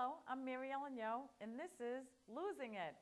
Hello, I'm Mary Ellen Yo, and this is Losing It.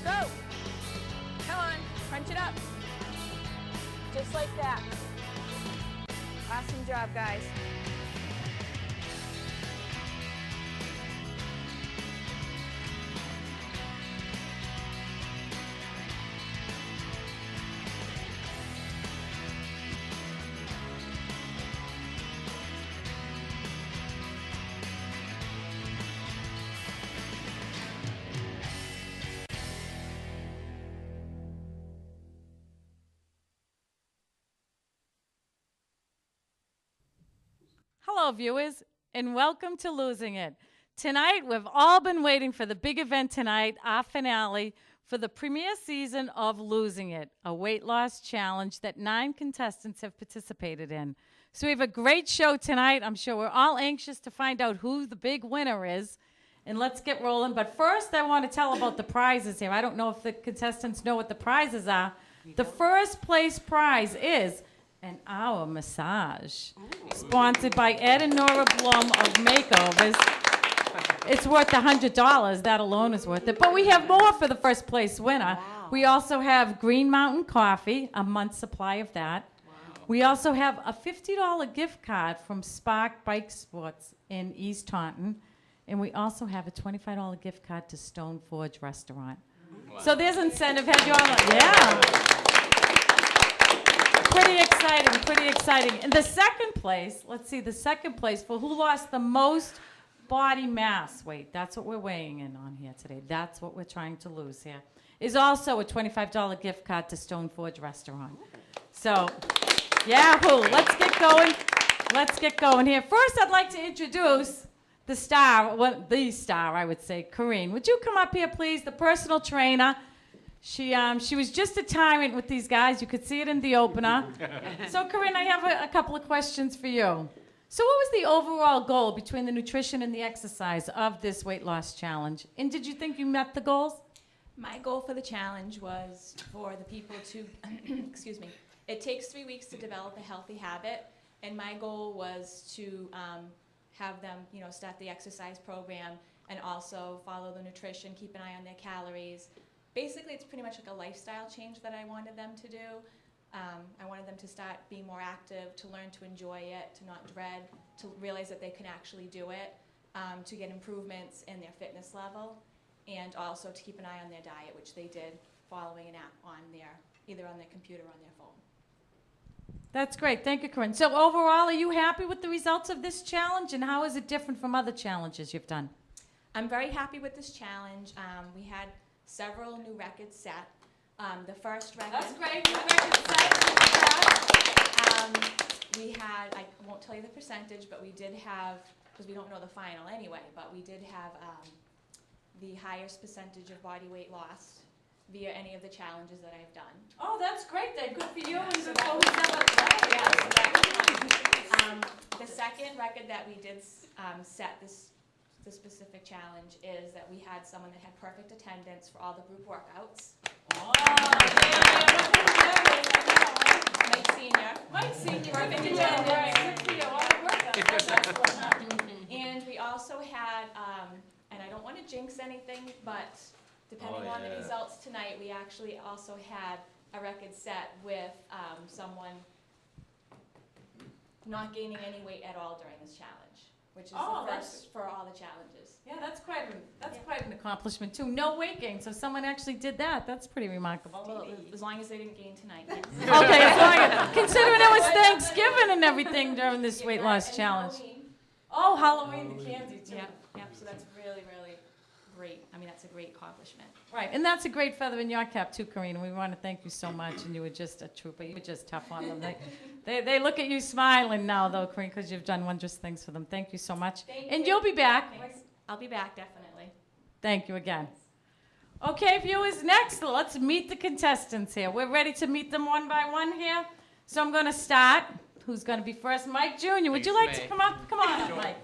Go! Come on, crunch it up. Just like that. Awesome job, guys. Hello, viewers, and welcome to Losing It. Tonight, we've all been waiting for the big event tonight, our finale, for the premiere season of Losing It, a weight loss challenge that 9 contestants have participated in. So we have a great show tonight. I'm sure we're all anxious to find out who the big winner is. And let's get rolling. But first, I want to tell about the prizes here. I don't know if the contestants know what the prizes are. The first place prize is an hour massage, sponsored by Ed and Nora Blum of Makeovers. It's worth $100. That alone is worth it. But we have more for the first place winner. Wow. We also have Green Mountain Coffee, a month's supply of that. Wow. We also have a $50 gift card from Spark Bike Sports in East Taunton. And we also have a $25 gift card to Stone Forge Restaurant. Wow. So there's incentive. Had you all, yeah. Pretty exciting, pretty exciting. And the second place, let's see, the second place for who lost the most body mass weight, that's what we're weighing in on here today. That's what we're trying to lose here, is also a $25 gift card to Stone Forge Restaurant. So, yahoo, let's get going. Let's get going here. First, I'd like to introduce the star, well, the star, I would say, Corinne. Would you come up here, please, the personal trainer. She was just a tyrant with these guys. You could see it in the opener. So, Corinne, I have a couple of questions for you. So what was the overall goal between the nutrition and the exercise of this weight loss challenge? And did you think you met the goals? My goal for the challenge was for the people to, excuse me, it takes 3 weeks to develop a healthy habit. And my goal was to have them, start the exercise program and also follow the nutrition, keep an eye on their calories. Basically, it's pretty much like a lifestyle change that I wanted them to do. I wanted them to start being more active, to learn to enjoy it, to not dread, to realize that they can actually do it, to get improvements in their fitness level, and also to keep an eye on their diet, which they did following an app on either on their computer or on their phone. That's great. Thank you, Corinne. So overall, are you happy with the results of this challenge, and how is it different from other challenges you've done? I'm very happy with this challenge. We had several new records set. The first record. That's great. New record set. We had, I won't tell you the percentage, but we did have, because we don't know the final anyway, but we did have the highest percentage of body weight lost via any of the challenges that I've done. Oh, that's great then. Good for you. Yeah, And so good that for was- who's ever- The second record that we did set this the specific challenge is that we had someone that had perfect attendance for all the group workouts. Oh, Mike Senior. Mike Senior, Perfect good attendance. for you. All the work. And we also had, and I don't want to jinx anything, but depending on the results tonight, we actually also had a record set with someone not gaining any weight at all during this challenge, which is Oh, the that's- first for all the challenges. Yeah, that's quite an accomplishment too. No weight gain, so someone actually did that. That's pretty remarkable. Well, as long as they didn't gain tonight. Yes. Okay, as long as, considering it was Thanksgiving and everything during this weight loss And challenge. Halloween. Oh, Halloween, the candy too. Yeah, so that's really, really great. I mean, that's a great accomplishment. Right, and that's a great feather in your cap too, Karina. We want to thank you so much, and you were just a trooper. You were just tough on them. They look at you smiling now, though, Karina, because you've done wondrous things for them. Thank you so much. And you'll be back. Thanks. I'll be back, definitely. Thank you again. Okay, viewers, next, let's meet the contestants here. We're ready to meet them one by one here. So I'm going to start. Who's going to be first? Mike Jr. Would you like to come up? Come on up, Mike.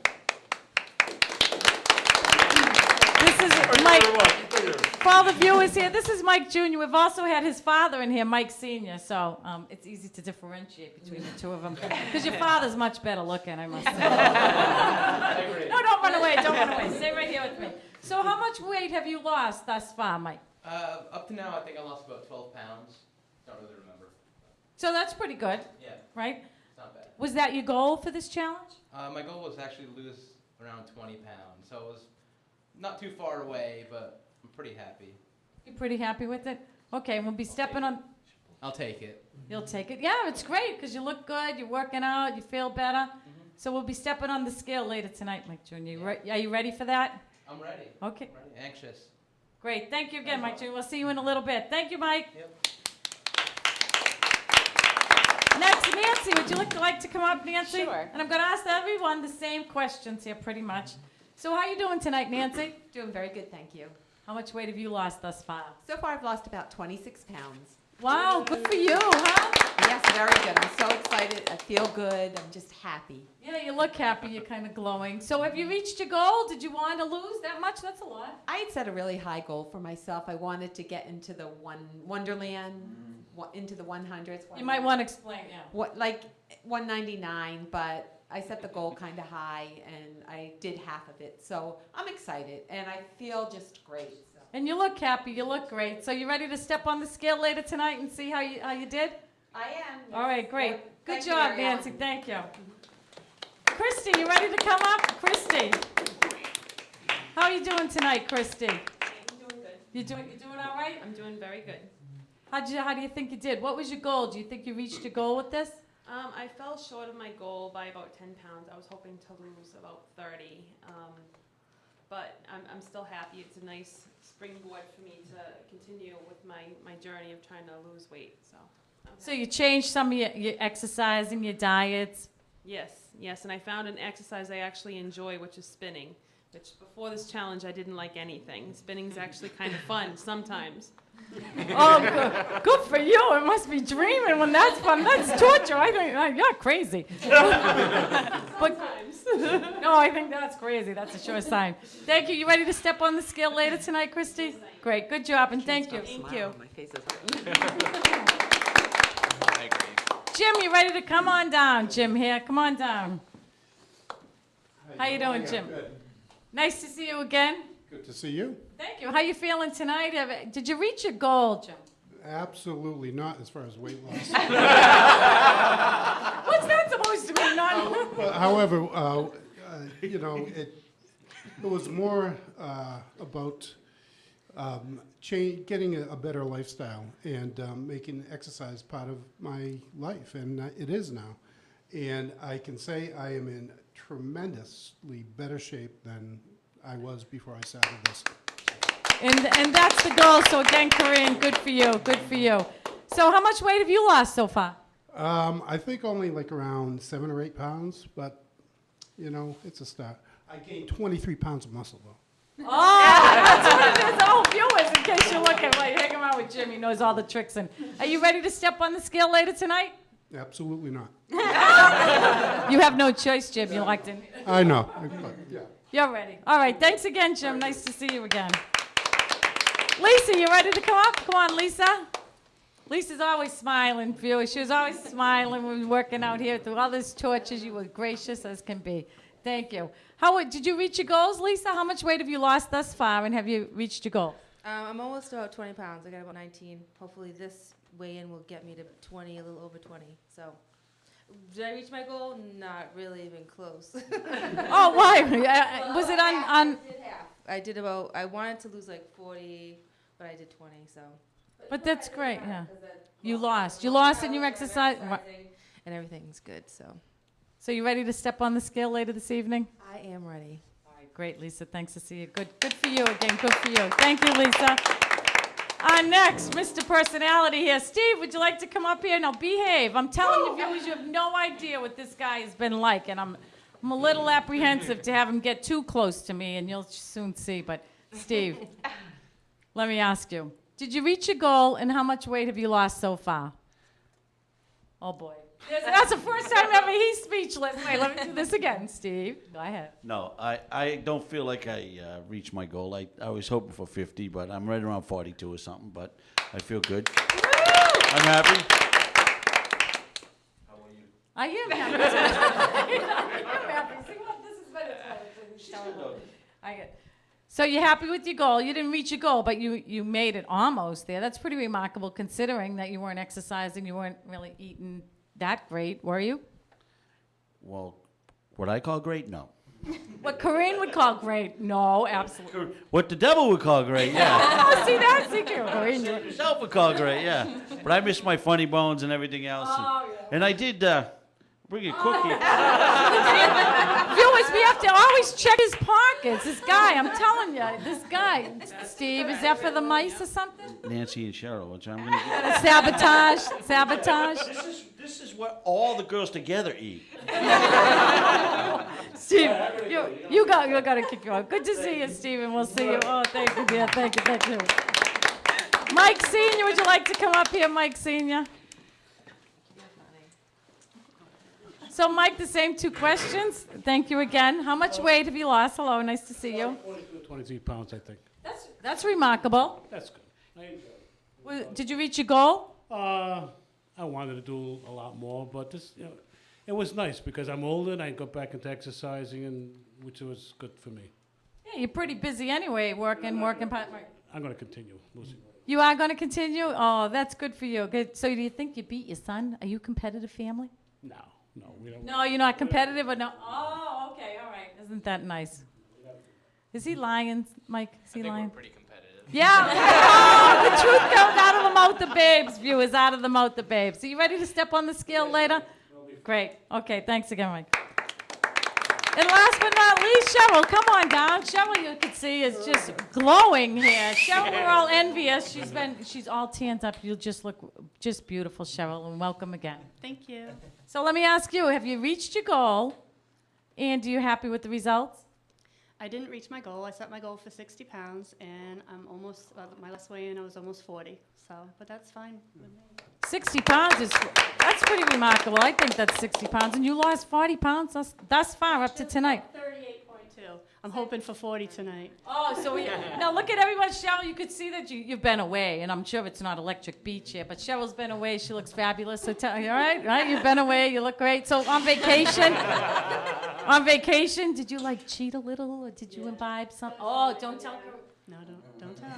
This is Mike. For all the viewers here, this is Mike Jr. We've also had his father in here, Mike Sr., so it's easy to differentiate between the two of them. Because your father's much better looking, I must say. No, don't run away, don't run away. Stay right here with me. So how much weight have you lost thus far, Mike? Up to now, I think I lost about 12 pounds. Don't really remember. So that's pretty good, Yeah, right? it's not bad. Was that your goal for this challenge? My goal was actually to lose around 20 pounds, so it was not too far away, but I'm pretty happy. You pretty happy with it? Okay, we'll be stepping on. I'll take it. You'll take it. Yeah, it's great because you look good, you're working out, you feel better. So we'll be stepping on the scale later tonight, Mike Jr. Are you ready for that? I'm ready. Okay. I'm ready. Anxious. Great. Thank you again, Mike Jr. We'll see you in a little bit. Thank you, Mike. Yep. Next, Nancy. Would you like to come up, Nancy? Sure. And I'm going to ask everyone the same questions here, pretty much. So how you doing tonight, Nancy? Doing very good, thank you. How much weight have you lost thus far? So far, I've lost about 26 pounds. Wow, good for you, huh? Yes, very good. I'm so excited. I feel good. I'm just happy. Yeah, you look happy. You're kind of glowing. So have you reached your goal? Did you want to lose that much? That's a lot. I had set a really high goal for myself. I wanted to get into the Wonderland, into the 100s. You might want to explain, yeah. Like 199, but I set the goal kind of high, and I did half of it. So I'm excited, and I feel just great. So. And you look happy. You look great. So you ready to step on the scale later tonight and see how you did? I am. Yes. All right, great. Yep. Good Thank you, job, Ariel. Nancy. Thank you. Kristie, you ready to come up? Kristie. How are you doing tonight, Kristie? I'm doing good. You doing all right? I'm doing very good. How do you think you did? What was your goal? Do you think you reached your goal with this? I fell short of my goal by about 10 pounds. I was hoping to lose about 30. But I'm still happy. It's a nice springboard for me to continue with my journey of trying to lose weight. So you changed some of your exercising, your diets. Yes, and I found an exercise I actually enjoy, which is spinning, which before this challenge I didn't like anything. Spinning's actually kind of fun sometimes. Oh, good for you. It must be dreaming when that's fun. That's torture. I think you're crazy. But, no, I think that's crazy. That's a sure sign. Thank you. You ready to step on the scale later tonight, Kristie? Great. Good job, and thank you. Thank you. My face is I agree. Jim, you ready to come on down? Jim here. Come on down. How you doing, Jim? Good. Nice to see you again. Good to see you. Thank you. How you feeling tonight? Did you reach your goal, Jim? Absolutely not as far as weight loss. What's that supposed to mean? Not. But however, it was more about getting a better lifestyle and making exercise part of my life, and it is now. And I can say I am in tremendously better shape than I was before I started this. And that's the goal. So again, Corinne, good for you. Good for you. So how much weight have you lost so far? I think only like around 7 or 8 pounds, but it's a start. I gained 23 pounds of muscle though. Oh, that's what it is. Oh, viewers, in case you're looking, you hang around with Jim. He knows all the tricks. And are you ready to step on the scale later tonight? Absolutely not. You have no choice, Jim. You locked in. I know. Yeah. You're ready. All right. Thanks again, Jim. Nice to see you again. Lisa, you ready to come up? Come on, Lisa. Lisa's always smiling, viewers. She was always smiling when we were working out here through all these torches. You were gracious as can be. Thank you. Did you reach your goals, Lisa? How much weight have you lost thus far, and have you reached your goal? I'm almost about 20 pounds. I got about 19. Hopefully this weigh-in will get me to 20, a little over 20. So, did I reach my goal? Not really even close. Oh, why? Was it on? I did about, I wanted to lose like 40, but I did 20, so. But that's great, yeah. You lost. You lost in your exercise. And everything's good, so. So you ready to step on the scale later this evening? I am ready. All right, great, Lisa. Thanks to see you. Good for you again. Good for you. Thank you, Lisa. Next, Mr. Personality here. Steve, would you like to come up here? Now, behave. I'm telling you, viewers, you have no idea what this guy has been like, and I'm a little apprehensive to have him get too close to me, and you'll soon see. But, Steve, let me ask you. Did you reach your goal, and how much weight have you lost so far? Oh, boy. That's the first time ever he's speechless. Wait, let me do this again, Steve. Go ahead. No, I don't feel like I reached my goal. I was hoping for 50, but I'm right around 42 or something, but I feel good. I'm happy. How are you? I am happy. I am happy. See what? This is better. I get. So you're happy with your goal. You didn't reach your goal, but you made it almost there. That's pretty remarkable considering that you weren't exercising, you weren't really eating that great, were you? Well, what I call great, no. What Corinne would call great, no, absolutely. What the devil would call great, yeah. Oh, see that? See, Corinne. Yourself would call great, yeah. But I miss my funny bones and everything else. And I did bring a cookie. Viewers, we have to always check his pockets. This guy, I'm telling you, this guy. Steve, is that for the mice or something? Nancy and Cheryl, which I'm going to get. Sabotage. This is what all the girls together eat. Steve, you got to kick you out. Good to see you, Stephen. We'll see you. Oh, thank you, dear. Thank you. Mike Sr., would you like to come up here, Mike Sr.? So, Mike, the same two questions. Thank you again. How much weight have you lost? Hello, nice to see you. 23 pounds, I think. That's remarkable. That's good. I enjoy it. Did you reach your goal? I wanted to do a lot more, but this, it was nice because I'm older and I got back into exercising, which was good for me. Yeah, you're pretty busy anyway, working. I'm going to continue, Lucy. You are going to continue? Oh, that's good for you. Good. So, do you think you beat your son? Are you a competitive family? No, we don't. No, you're not competitive, or no? Oh, okay, all right. Isn't that nice? Is he lying, Mike? Is he lying? We're pretty competitive. Yeah. Oh, the truth comes out of the mouth of babes, viewers, out of the mouth of babes. So you ready to step on the scale later? Great. Okay, thanks again, Mike. And last but not least, Cheryl, come on down. Cheryl, you can see, is just glowing here. Cheryl, we're all envious. She's all tanned up. You just look just beautiful, Cheryl, and welcome again. Thank you. So let me ask you, have you reached your goal, and are you happy with the results? I didn't reach my goal. I set my goal for 60 pounds, and I'm almost, my last weigh-in, I was almost 40. So, but that's fine with me. 60 pounds that's pretty remarkable. I think that's 60 pounds. And you lost 40 pounds thus far up to tonight. 38.2. I'm hoping for 40 tonight. Oh, so now look at everyone. Cheryl, you could see that you've been away, and I'm sure it's not Electric Beach here, but Cheryl's been away. She looks fabulous. So all right, you've been away. You look great. So on vacation, did you cheat a little, or did you imbibe something? Oh, don't tell her. No, don't tell.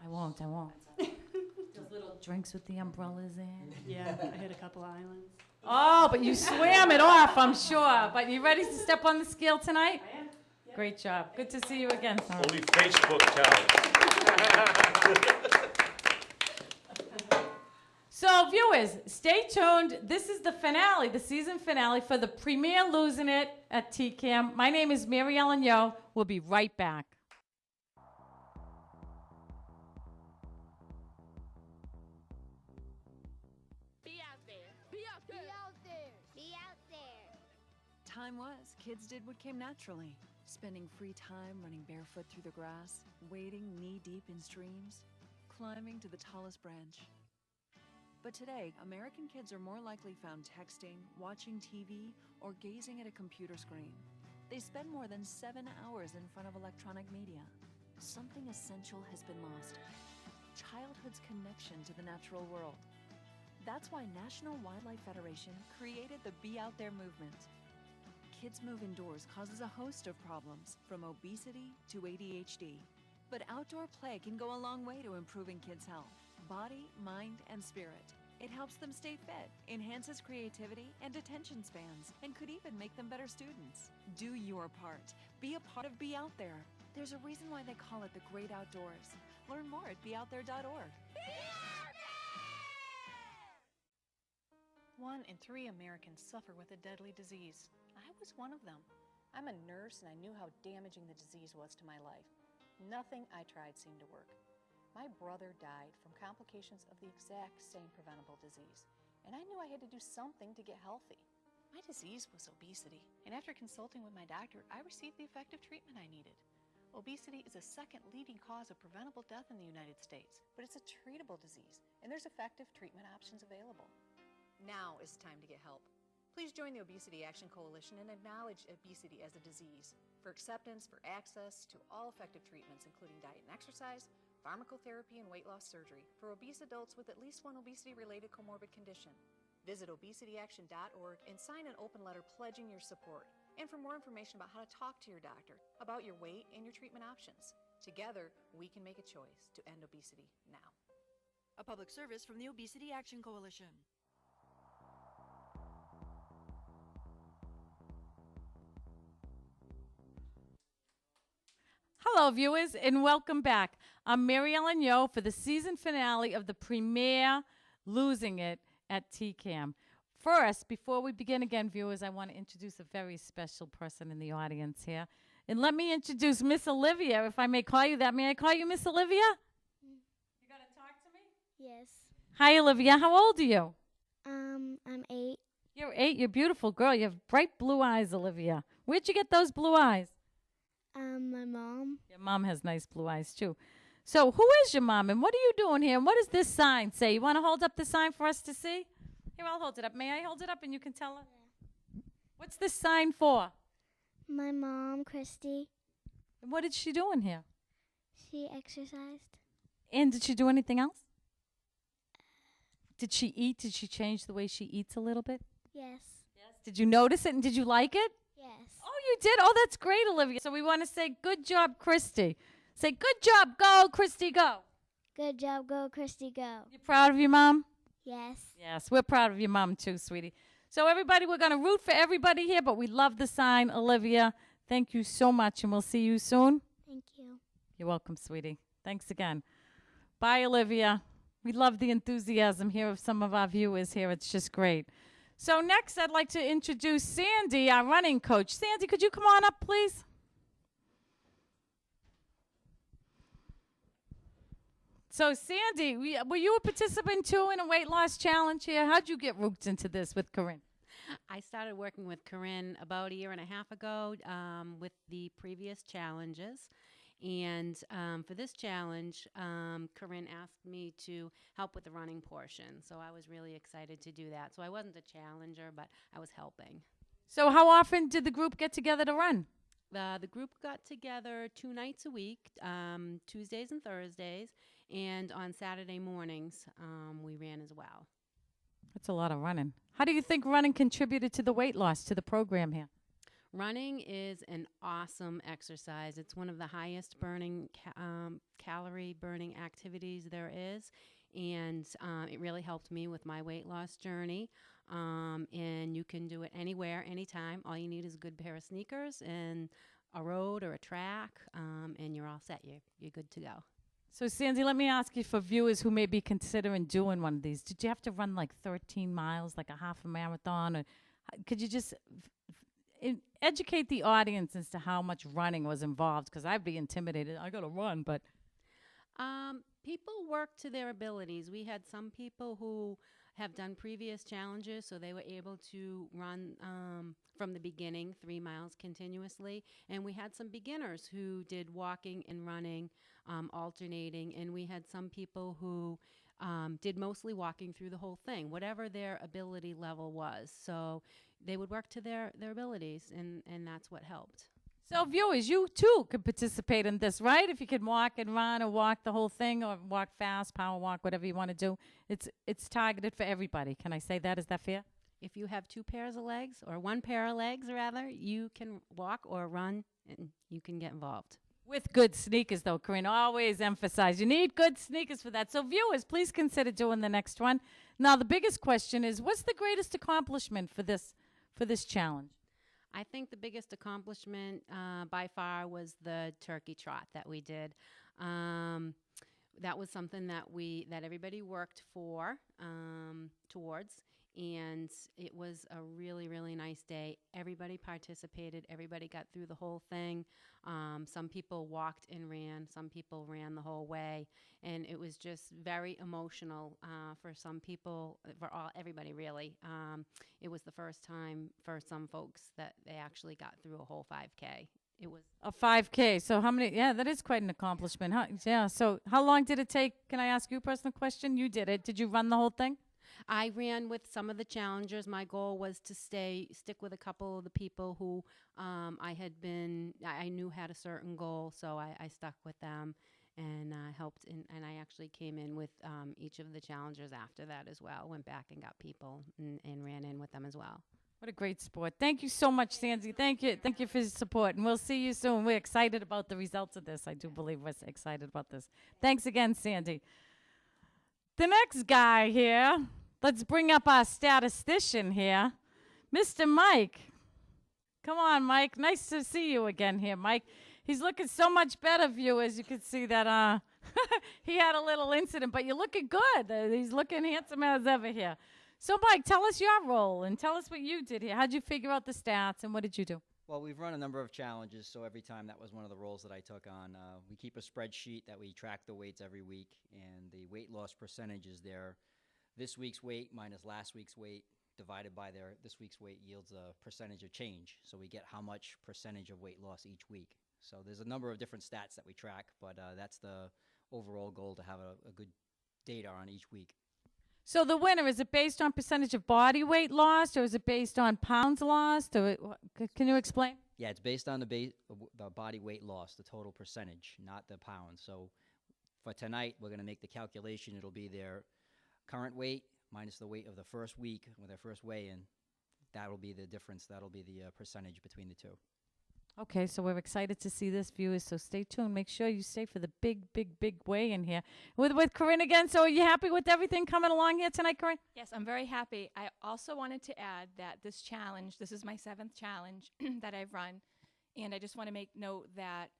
I won't. Those little drinks with the umbrellas in. Yeah, I hit a couple islands. Oh, but you swam it off, I'm sure. But you ready to step on the scale tonight? I am. Yep. Great job. Good to see you again. Only Facebook counts. So, viewers, stay tuned. This is the finale, the season finale for the premiere Losing It at TCAM. My name is Mary Ellen Yo. We'll be right back. Time was, kids did what came naturally. Spending free time running barefoot through the grass, wading knee-deep in streams, climbing to the tallest branch. But today, American kids are more likely found texting, watching TV, or gazing at a computer screen. They spend more than 7 hours in front of electronic media. Something essential has been lost: childhood's connection to the natural world. That's why National Wildlife Federation created the Be Out There movement. Kids move indoors causes a host of problems, from obesity to ADHD. But outdoor play can go a long way to improving kids' health, body, mind, and spirit. It helps them stay fit, enhances creativity and attention spans, and could even make them better students. Do your part. Be a part of Be Out There. There's a reason why they call it the great outdoors. Learn more at beoutthere.org. 1 in 3 Americans suffer with a deadly disease. I was one of them. I'm a nurse and I knew how damaging the disease was to my life. Nothing I tried seemed to work. My brother died from complications of the exact same preventable disease, and I knew I had to do something to get healthy. My disease was obesity, and after consulting with my doctor, I received the effective treatment I needed. Obesity is the second leading cause of preventable death in the United States, but it's a treatable disease, and there's effective treatment options available. Now is time to get help. Please join the Obesity Action Coalition and acknowledge obesity as a disease. For acceptance, for access to all effective treatments, including diet and exercise, pharmacotherapy, and weight loss surgery for obese adults with at least one obesity-related comorbid condition. Visit obesityaction.org and sign an open letter pledging your support. And for more information about how to talk to your doctor about your weight and your treatment options. Together, we can make a choice to end obesity now. A public service from the Obesity Action Coalition. Hello, viewers, and welcome back. I'm Mary Ellen Yo for the season finale of the premiere Losing It at TCAM. First, before we begin again, viewers, I want to introduce a very special person in the audience here. And let me introduce Miss Olivia, if I may call you that. May I call you Miss Olivia? You going to talk to me? Yes. Hi, Olivia. How old are you? I'm 8. You're 8. You're a beautiful girl. You have bright blue eyes, Olivia. Where'd you get those blue eyes? My mom. Your mom has nice blue eyes, too. So who is your mom, and what are you doing here, and what does this sign say? You want to hold up the sign for us to see? Here, I'll hold it up. May I hold it up and you can tell her? Yeah. What's this sign for? My mom, Kristie. And what did she do in here? She exercised. And did she do anything else? Did she eat? Did she change the way she eats a little bit? Yes. Yes. Did you notice it and did you like it? Yes. Oh, you did? Oh, that's great, Olivia. So we want to say good job, Kristie. Say good job, go, Kristie, go. Good job, go, Kristie, go. You proud of your mom? Yes. Yes, we're proud of your mom too, sweetie. So everybody, we're going to root for everybody here, but we love the sign, Olivia. Thank you so much, and we'll see you soon. Thank you. You're welcome, sweetie. Thanks again. Bye, Olivia. We love the enthusiasm here of some of our viewers here. It's just great. So next, I'd like to introduce Sandy, our running coach. Sandy, could you come on up, please? So, Sandy, were you a participant, too, in a weight loss challenge here? How'd you get roped into this with Corinne? I started working with Corinne about 1.5 years ago with the previous challenges. And for this challenge, Corinne asked me to help with the running portion. So I was really excited to do that. So I wasn't a challenger, but I was helping. So how often did the group get together to run? The group got together 2 nights a week, Tuesdays and Thursdays. And on Saturday mornings, we ran as well. That's a lot of running. How do you think running contributed to the weight loss, to the program here? Running is an awesome exercise. It's one of the highest burning calorie burning activities there is. And it really helped me with my weight loss journey. And you can do it anywhere, anytime. All you need is a good pair of sneakers and a road or a track, and you're all set. You're good to go. So, Sandy, let me ask you, for viewers who may be considering doing one of these, did you have to run like 13 miles, like a half a marathon? Or could you just educate the audience as to how much running was involved? Because I'd be intimidated. I got to run, but... People work to their abilities. We had some people who have done previous challenges, so they were able to run from the beginning 3 miles continuously. And we had some beginners who did walking and running, alternating, and we had some people who did mostly walking through the whole thing, whatever their ability level was. So they would work to their abilities, and that's what helped. So viewers, you too could participate in this, right? If you could walk and run or walk the whole thing or walk fast, power walk, whatever you want to do. It's targeted for everybody. Can I say that? Is that fair? If you have 2 pairs of legs, or 1 pair of legs rather, you can walk or run, and you can get involved. With good sneakers, though, Corinne. Always emphasize you need good sneakers for that. So viewers, please consider doing the next one. Now, the biggest question is, what's the greatest accomplishment for this challenge? I think the biggest accomplishment by far was the turkey trot that we did. That was something that everybody worked towards, and it was a really, really nice day. Everybody participated. Everybody got through the whole thing. Some people walked and ran. Some people ran the whole way, and it was just very emotional for some people, everybody really. It was the first time for some folks that they actually got through a whole 5K. It was a 5K. So how many? Yeah, that is quite an accomplishment. Yeah. So how long did it take? Can I ask you a personal question? You did it. Did you run the whole thing? I ran with some of the challengers. My goal was to stick with a couple of the people who I knew had a certain goal, so I stuck with them and helped. And I actually came in with each of the challengers after that as well. Went back and got people and ran in with them as well. What a great sport. Thank you so much, Sandy. Thank you for your support. And we'll see you soon. We're excited about the results of this. I do believe we're excited about this. Thanks again, Sandy. The next guy here, let's bring up our statistician here, Mr. Mike. Come on, Mike. Nice to see you again here, Mike. He's looking so much better, viewers. You can see that he had a little incident, but you're looking good. He's looking handsome as ever here. So, Mike, tell us your role and tell us what you did here. How'd you figure out the stats and what did you do? Well, we've run a number of challenges, so every time that was one of the roles that I took on. We keep a spreadsheet that we track the weights every week, and the weight loss percentage is there. This week's weight minus last week's weight divided by this week's weight yields a percentage of change. So we get how much percentage of weight loss each week. So there's a number of different stats that we track, but that's the overall goal, to have a good data on each week. So the winner, is it based on percentage of body weight lost, or is it based on pounds lost? Or can you explain? Yeah, it's based on the body weight loss, the total percentage, not the pounds. So for tonight, we're going to make the calculation. It'll be their current weight minus the weight of the first week with their first weigh-in. That'll be the difference. That'll be the percentage between the two. Okay, so we're excited to see this, viewers, so stay tuned. Make sure you stay for the big weigh-in here. With Corinne again, so are you happy with everything coming along here tonight, Corinne? Yes, I'm very happy. I also wanted to add that this is my 7th challenge that I've run, and I just want to make note that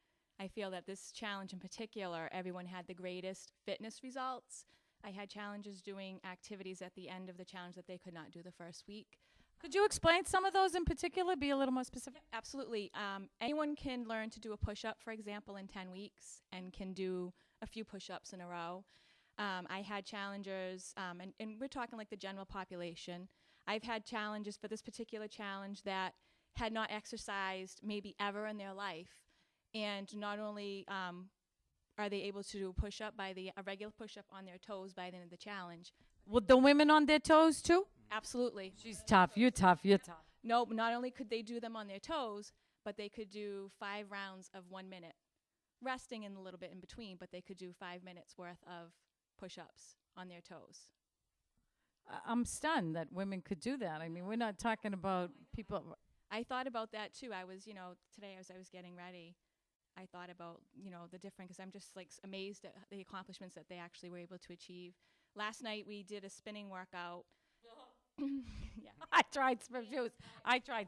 I feel that this challenge in particular, everyone had the greatest fitness results. I had challenges doing activities at the end of the challenge that they could not do the first week. Could you explain some of those in particular, be a little more specific? Absolutely. Anyone can learn to do a push-up, for example, in 10 weeks and can do a few push-ups in a row. I had challengers, and we're talking like the general population. I've had challenges for this particular challenge that had not exercised maybe ever in their life. And not only are they able to do a push-up a regular push-up on their toes by the end of the challenge. With the women on their toes too? Absolutely. She's tough. You're tough. You're tough. No, not only could they do them on their toes, but they could do 5 rounds of 1 minute, resting in a little bit in between, but they could do 5 minutes worth of push-ups on their toes. I'm stunned that women could do that. I mean, we're not talking about people. I thought about that too. I was, today as I was getting ready, I thought about, the different, because I'm just like amazed at the accomplishments that they actually were able to achieve. Last night we did a spinning workout. Yeah. I tried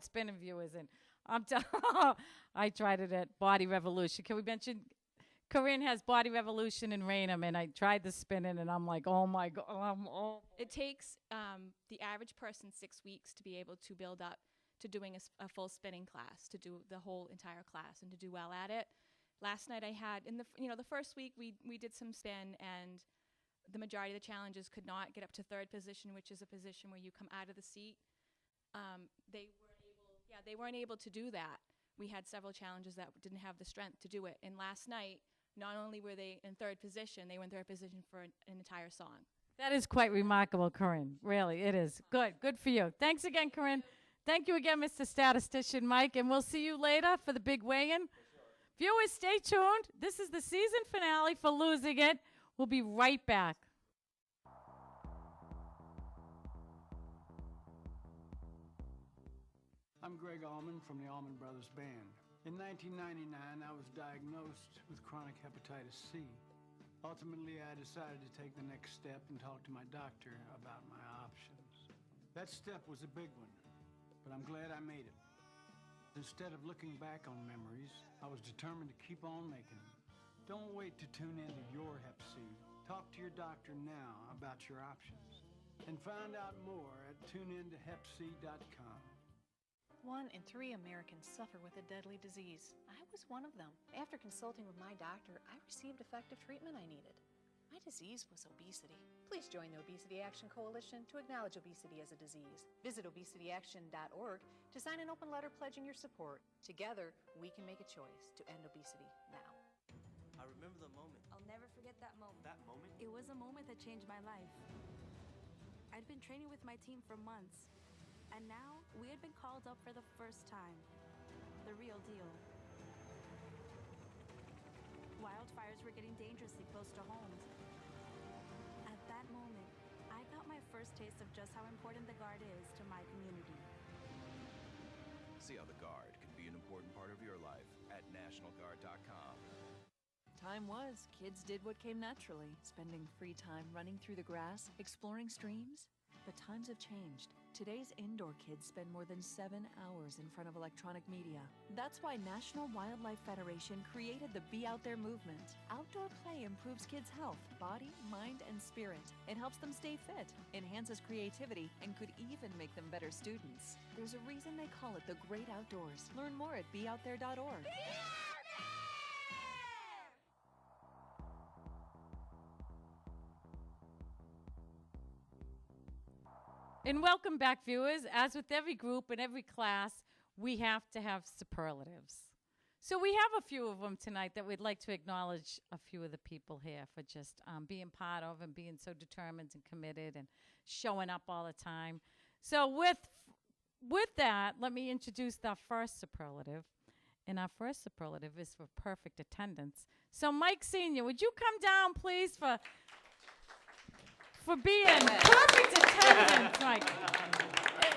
spinning viewers, and I tried it at Body Revolution. Can we mention Corinne has Body Revolution in Raynham, and I tried the spinning, and I'm like, oh my God. It takes the average person 6 weeks to be able to build up to doing a full spinning class, to do the whole entire class and to do well at it. Last night I had, in the first week we did some spin, and the majority of the challengers could not get up to third position, which is a position where you come out of the seat. They weren't able to do that. We had several challengers that didn't have the strength to do it. And last night, not only were they in third position, they were in third position for an entire song. That is quite remarkable, Corinne. Really, it is. Good for you. Thanks again, Corinne. Thank you again, Mr. Statistician Mike, and we'll see you later for the big weigh-in. Viewers, stay tuned. This is the season finale for Losing It. We'll be right back. I'm Greg Allman from the Allman Brothers Band. In 1999, I was diagnosed with chronic hepatitis C. Ultimately, I decided to take the next step and talk to my doctor about my options. That step was a big one, but I'm glad I made it. Instead of looking back on memories, I was determined to keep on making them. Don't wait to tune into your Hep C. Talk to your doctor now about your options. And find out more at tuneintohepc.com. 1 in 3 Americans suffer with a deadly disease. I was one of them. After consulting with my doctor, I received effective treatment I needed. My disease was obesity. Please join the Obesity Action Coalition to acknowledge obesity as a disease. Visit obesityaction.org to sign an open letter pledging your support. Together, we can make a choice to end obesity now. I remember the moment. I'll never forget that moment. That moment? It was a moment that changed my life. I'd been training with my team for months. And now, we had been called up for the first time. The real deal. Wildfires were getting dangerously close to homes. At that moment, I got my first taste of just how important the Guard is to my community. See how the Guard can be an important part of your life at NationalGuard.com. Time was, kids did what came naturally, spending free time running through the grass, exploring streams. But times have changed. Today's indoor kids spend more than 7 hours in front of electronic media. That's why National Wildlife Federation created the Be Out There movement. Outdoor play improves kids' health, body, mind, and spirit. It helps them stay fit, enhances creativity, and could even make them better students. There's a reason they call it the Great Outdoors. Learn more at beoutthere.org. And welcome back, viewers. As with every group and every class, we have to have superlatives. So we have a few of them tonight that we'd like to acknowledge a few of the people here for just being part of and being so determined and committed and showing up all the time. So with that, let me introduce our first superlative. And our first superlative is for perfect attendance. So Mike Sr., would you come down, please, for being perfect attendance, Mike.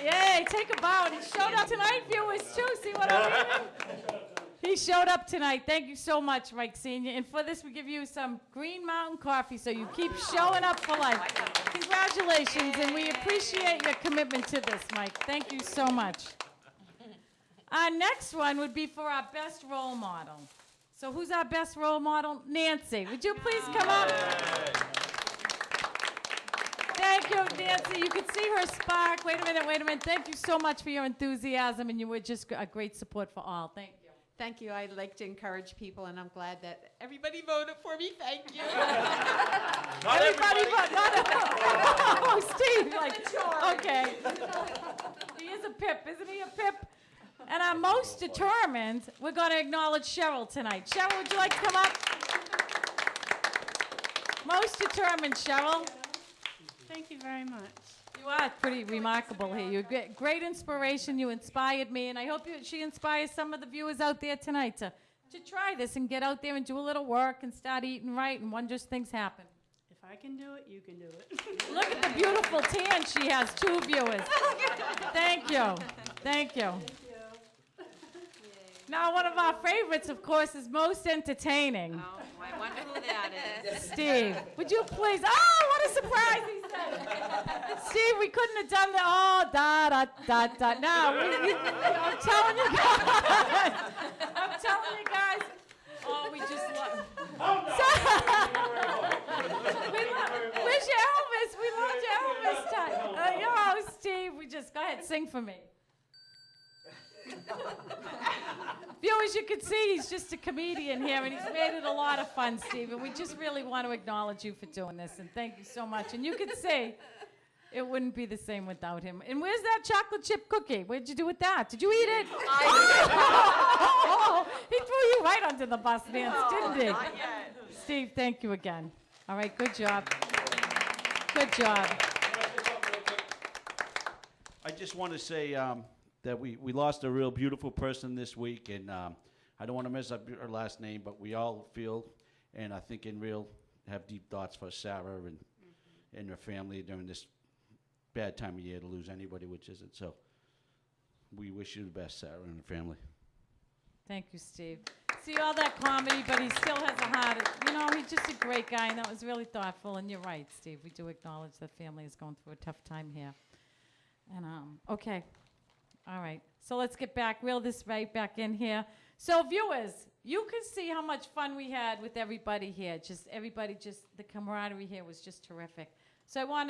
Yay, take a bow. And he showed up tonight, viewers, too. See what I mean? He showed up tonight. Thank you so much, Mike Sr. And for this, we give you some Green Mountain coffee, so you keep showing up for life. Congratulations, and we appreciate your commitment to this, Mike. Thank you so much. Our next one would be for our best role model. So who's our best role model? Nancy. Would you please come up? Thank you, Nancy. You could see her spark. Wait a minute. Thank you so much for your enthusiasm, and you were just a great support for all. Thank you. Thank you. I like to encourage people, and I'm glad that everybody voted for me. Thank you. Not everybody. Oh, Steve. Okay. He is a pip. Isn't he a pip? And our most determined, we're going to acknowledge Cheryl tonight. Cheryl, would you like to come up? Most determined, Cheryl. Thank you very much. You are pretty remarkable here. You're great inspiration. You inspired me, and I hope she inspires some of the viewers out there tonight to try this and get out there and do a little work and start eating right, and wondrous things happen. If I can do it, you can do it. Look at the beautiful tan she has, 2 viewers. Thank you. Thank you. Now, one of our favorites, of course, is most entertaining. Oh, I wonder who that is. Steve, would you please? Oh, what a surprise he said. Steve, we couldn't have done that. Oh, No, I'm telling you guys. Oh, we just love. Where's your Elvis? We loved your Elvis time. Steve, go ahead, sing for me. Viewers, you can see he's just a comedian here, and he's made it a lot of fun, Steve. And we just really want to acknowledge you for doing this, and thank you so much. And you can see it wouldn't be the same without him. And where's that chocolate chip cookie? What'd you do with that? Did you eat it? He threw you right under the bus, Nance, didn't he? Not yet. Steve, thank you again. All right, good job. Good job. I just want to say that we lost a real beautiful person this week, and I don't want to mess up her last name, but we all feel, and I think have deep thoughts for Sarah and her family during this bad time of year to lose anybody, which isn't. So we wish you the best, Sarah, and her family. Thank you, Steve. See all that comedy, but he still has a heart. You know, he's just a great guy, and that was really thoughtful. And you're right, Steve. We do acknowledge the family is going through a tough time here. And okay, all right. So let's get back, reel this right back in here. So viewers, you can see how much fun we had with everybody here. The camaraderie here was just terrific. So we're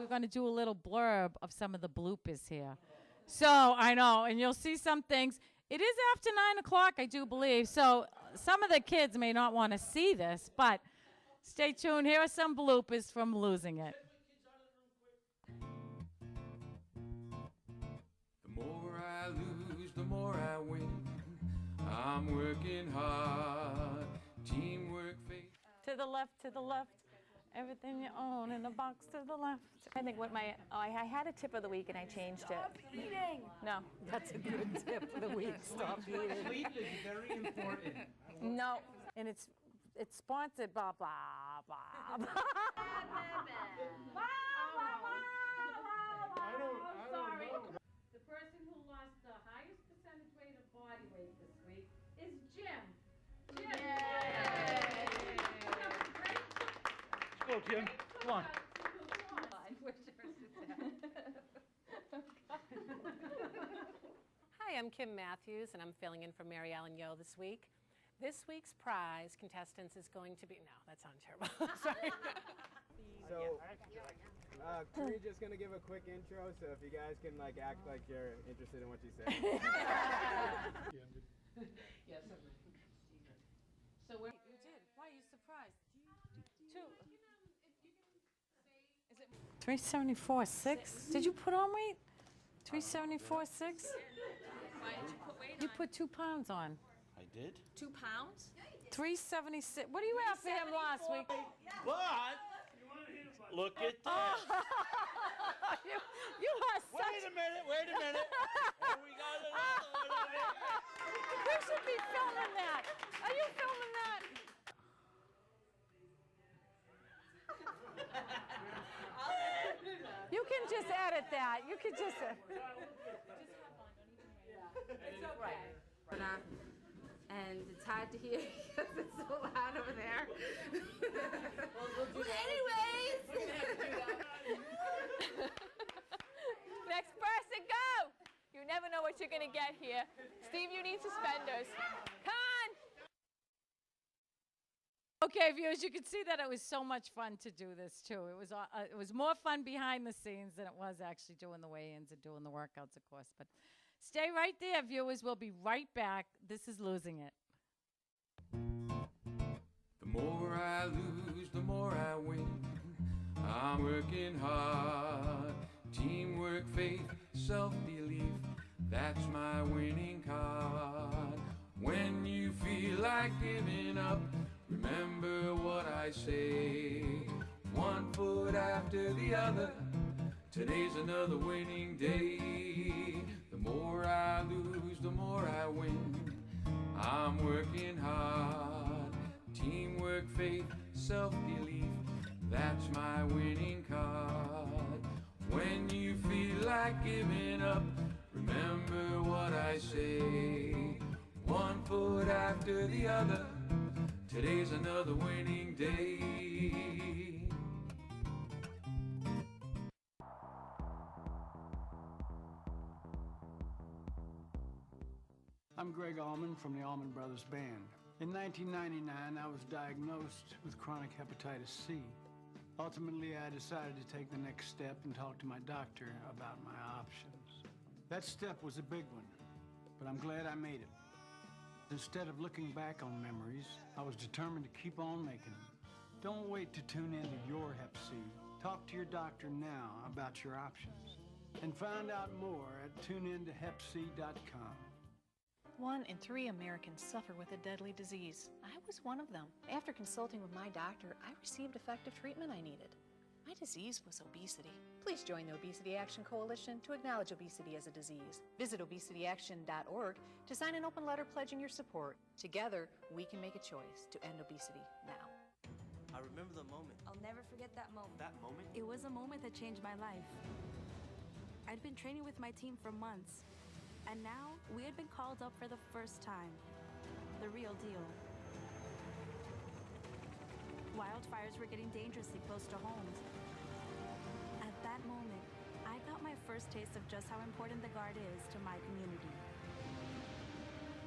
going to do a little blurb of some of the bloopers here. So I know, and you'll see some things. It is after 9 o'clock, I do believe. So some of the kids may not want to see this, but stay tuned. Here are some bloopers from Losing It. The more I lose, the more I win. I'm working hard. Teamwork, faith. To the left. Everything you own in a box to the left. I think I had a tip of the week and I changed it. Stop eating. No. That's a good tip of the week. Stop eating. Sleep is very important. No. And it's sponsored blah blah blah. I'm sorry. The person who lost the highest percentage weight of body weight this week is Jim. Jim. Go, Jim. Come on. Hi, I'm Kim Matthews, and I'm filling in for Mary Ellen Yo this week. This week's prize, contestants, is going to be... No, that sounds terrible. Sorry. So, we're just going to give a quick intro, so if you guys can act like you're interested in what you say. Yes, so where you did? Why are you surprised? 374.6. Did you put on weight? 374.6. Why did you put weight on? You put 2 pounds on. I did? 2 pounds? 376. What do you have for him last week? But look at that. you are such. Wait a minute. And we got another one of it. You should be filming that. Are you filming that? You can just edit that. You can just. It's okay. And it's hard to hear because it's so loud over there. Anyways. Next person, go! You never know what you're going to get here. Steve, you need suspenders. Come on! Okay, viewers, you can see that it was so much fun to do this too. It was more fun behind the scenes than it was actually doing the weigh-ins and doing the workouts, of course. But stay right there, viewers. We'll be right back. This is Losing It. The more I lose, the more I win. I'm working hard. Teamwork, faith, self-belief. That's my winning card. When you feel like giving up, remember what I say. 1 foot after the other. Today's another winning day. The more I lose, the more I win. I'm working hard. Teamwork, faith, self-belief. That's my winning card. When you feel like giving up, remember what I say. 1 foot after the other. Today's another winning day. I'm Greg Allman from the Allman Brothers Band. In 1999, I was diagnosed with chronic hepatitis C. Ultimately, I decided to take the next step and talk to my doctor about my options. That step was a big one, but I'm glad I made it. Instead of looking back on memories, I was determined to keep on making them. Don't wait to tune into your Hep C. Talk to your doctor now about your options. And find out more at tuneintohepc.com. 1 in 3 Americans suffer with a deadly disease. I was one of them. After consulting with my doctor, I received effective treatment I needed. My disease was obesity. Please join the Obesity Action Coalition to acknowledge obesity as a disease. Visit obesityaction.org to sign an open letter pledging your support. Together, we can make a choice to end obesity now. I remember the moment. I'll never forget that moment. That moment? It was a moment that changed my life. I'd been training with my team for months, and now we had been called up for the first time. The real deal. Wildfires were getting dangerously close to homes. At that moment, I got my first taste of just how important the Guard is to my community.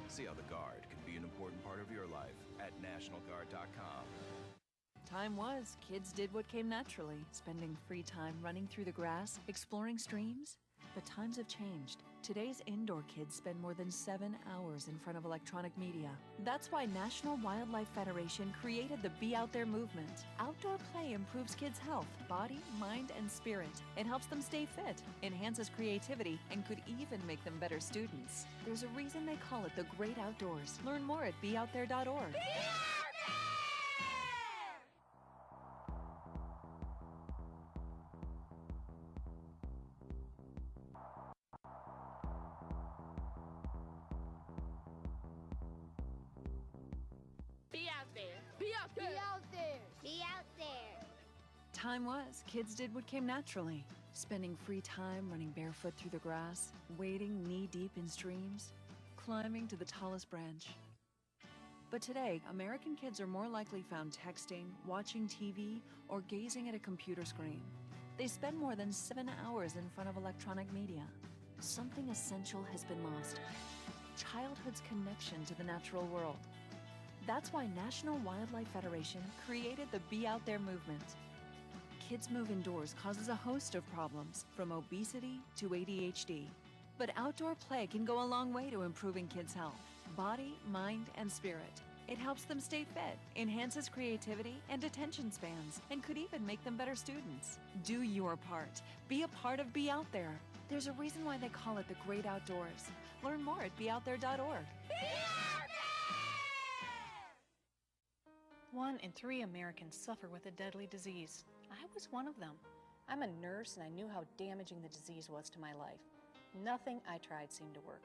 See how the Guard can be an important part of your life at NationalGuard.com. Time was, kids did what came naturally, spending free time running through the grass, exploring streams. But times have changed. Today's indoor kids spend more than 7 hours in front of electronic media. That's why National Wildlife Federation created the Be Out There movement. Outdoor play improves kids' health, body, mind, and spirit. It helps them stay fit, enhances creativity, and could even make them better students. There's a reason they call it the Great Outdoors. Learn more at beoutthere.org. Be out there. Be out there. Be out there. Be out there. Time was, kids did what came naturally, spending free time running barefoot through the grass, wading knee-deep in streams, climbing to the tallest branch. But today, American kids are more likely found texting, watching TV, or gazing at a computer screen. They spend more than 7 hours in front of electronic media. Something essential has been lost: childhood's connection to the natural world. That's why National Wildlife Federation created the Be Out There movement. Kids move indoors causes a host of problems, from obesity to ADHD. But outdoor play can go a long way to improving kids' health, body, mind, and spirit. It helps them stay fit, enhances creativity and attention spans, and could even make them better students. Do your part. Be a part of Be Out There. There's a reason why they call it the Great Outdoors. Learn more at beoutthere.org. 1 in 3 Americans suffer with a deadly disease. I was one of them. I'm a nurse and I knew how damaging the disease was to my life. Nothing I tried seemed to work.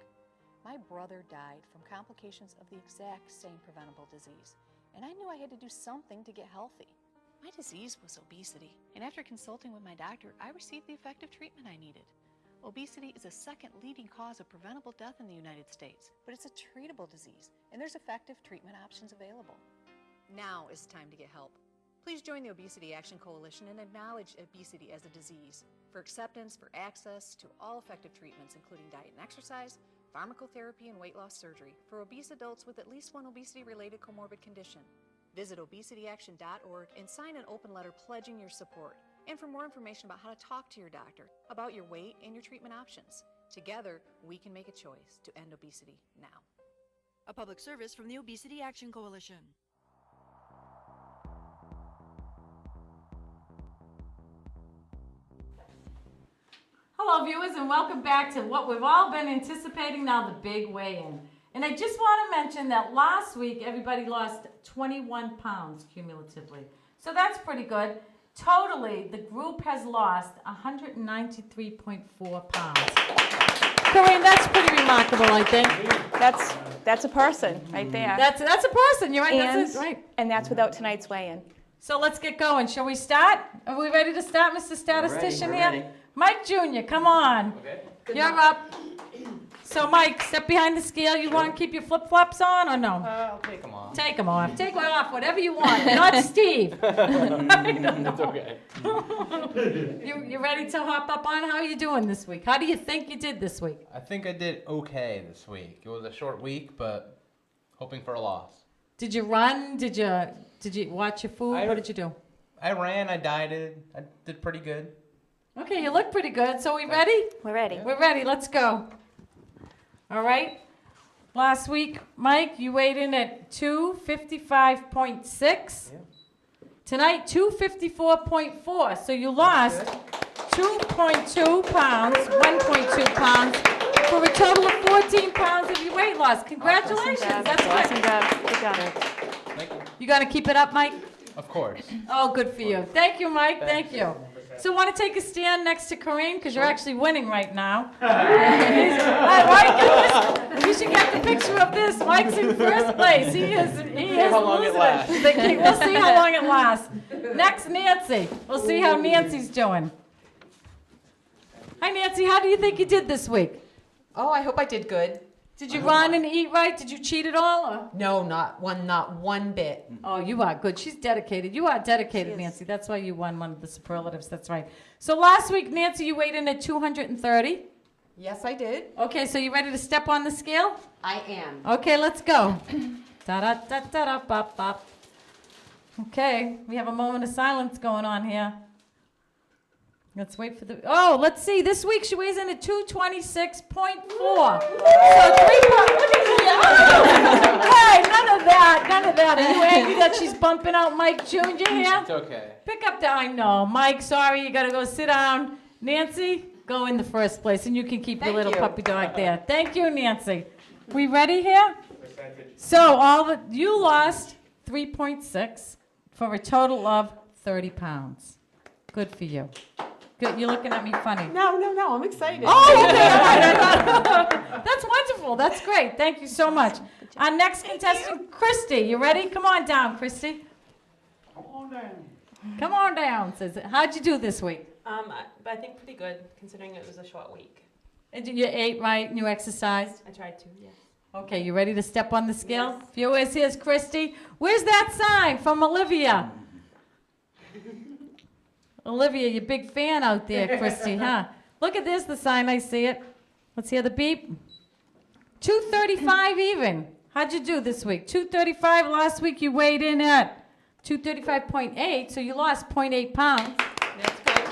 My brother died from complications of the exact same preventable disease, and I knew I had to do something to get healthy. My disease was obesity, and after consulting with my doctor, I received the effective treatment I needed. Obesity is the second leading cause of preventable death in the United States, but it's a treatable disease, and there's effective treatment options available. Now is the time to get help. Please join the Obesity Action Coalition and acknowledge obesity as a disease. For acceptance, for access to all effective treatments, including diet and exercise, pharmacotherapy, and weight loss surgery for obese adults with at least one obesity-related comorbid condition. Visit obesityaction.org and sign an open letter pledging your support. And for more information about how to talk to your doctor about your weight and your treatment options. Together, we can make a choice to end obesity now. A public service from the Obesity Action Coalition. Hello, viewers, and welcome back to what we've all been anticipating now, the big weigh-in. And I just want to mention that last week, everybody lost 21 pounds cumulatively. So that's pretty good. Totally, the group has lost 193.4 pounds. Corinne, that's pretty remarkable, I think. That's a person right there. That's a person, you're right, that's it, right. And that's without tonight's weigh-in. So let's get going. Shall we start? Are we ready to start, Mr. Statistician We're here? ready. Mike Jr., come on. Okay. You're up. So, Mike, step behind the scale. You want to keep your flip-flops on or no? I'll take them off. Take them off. Take them off, whatever you want. Not Steve. It's okay. You ready to hop up on? How are you doing this week? How do you think you did this week? I think I did okay this week. It was a short week, but hoping for a loss. Did you run? Did you watch your food? What did you do? I ran, I dieted, I did pretty good. Okay, you look pretty good. So we ready? We're ready. We're ready. Let's go. All right. Last week, Mike, you weighed in at 255.6. Tonight, 254.4. So you lost 2.2 pounds, 1.2 pounds, for a total of 14 pounds of your weight loss. Congratulations. That's Awesome good. job. Good job. Thank you. You got to keep it up, Mike? Of course. Oh, good for you. Thank you, Mike. Thank you. So want to take a stand next to Corinne because you're actually winning right now. Mike, you should get the picture of this. Mike's in first place. He is how long it losing lasts. We'll see how long it lasts. Next, Nancy. We'll see how Nancy's doing. Hi, Nancy. How do you think you did this week? Oh, I hope I did good. Did you run and eat right? Did you cheat at all? Or? No, not one bit. Oh, you are good. She's dedicated. You are dedicated, Nancy. That's why you won one of the superlatives. That's right. So last week, Nancy, you weighed in at 230. Yes, I did. Okay, so you ready to step on the scale? I am. Okay, let's go. Da-da-da-da-da-bop-bop. Okay, we have a moment of silence going on here. Let's wait for the... Oh, let's see. This week she weighs in at 226.4. So 3 pounds. Look at you. Hey, none of that. None of that. Are you angry that she's bumping out Mike Jr. here? It's okay. Pick up the... I know. Mike, sorry. You got to go sit down. Nancy, go in the first place, and you can keep your little puppy dog there. Thank you, Nancy. We ready here? So you lost 3.6 for a total of 30 pounds. Good for you. Good. You're looking at me funny. No, I'm excited. Oh, okay. All right. That's wonderful. That's great. Thank you so much. Our next contestant, Kristie. You ready? Come on down, Kristie. Come on down. Says it. How'd you do this week? I think pretty good, considering it was a short week. And you ate right and you exercised? I tried to, yes. Okay, you ready to step on the scale? Viewers, here's Kristie. Where's that sign from Olivia? Olivia, you're a big fan out there, Kristie, huh? Look at this, the sign, I see it. Let's hear the beep. 235 even. How'd you do this week? 235. Last week you weighed in at 235.8, so you lost 0.8 pounds. That's good.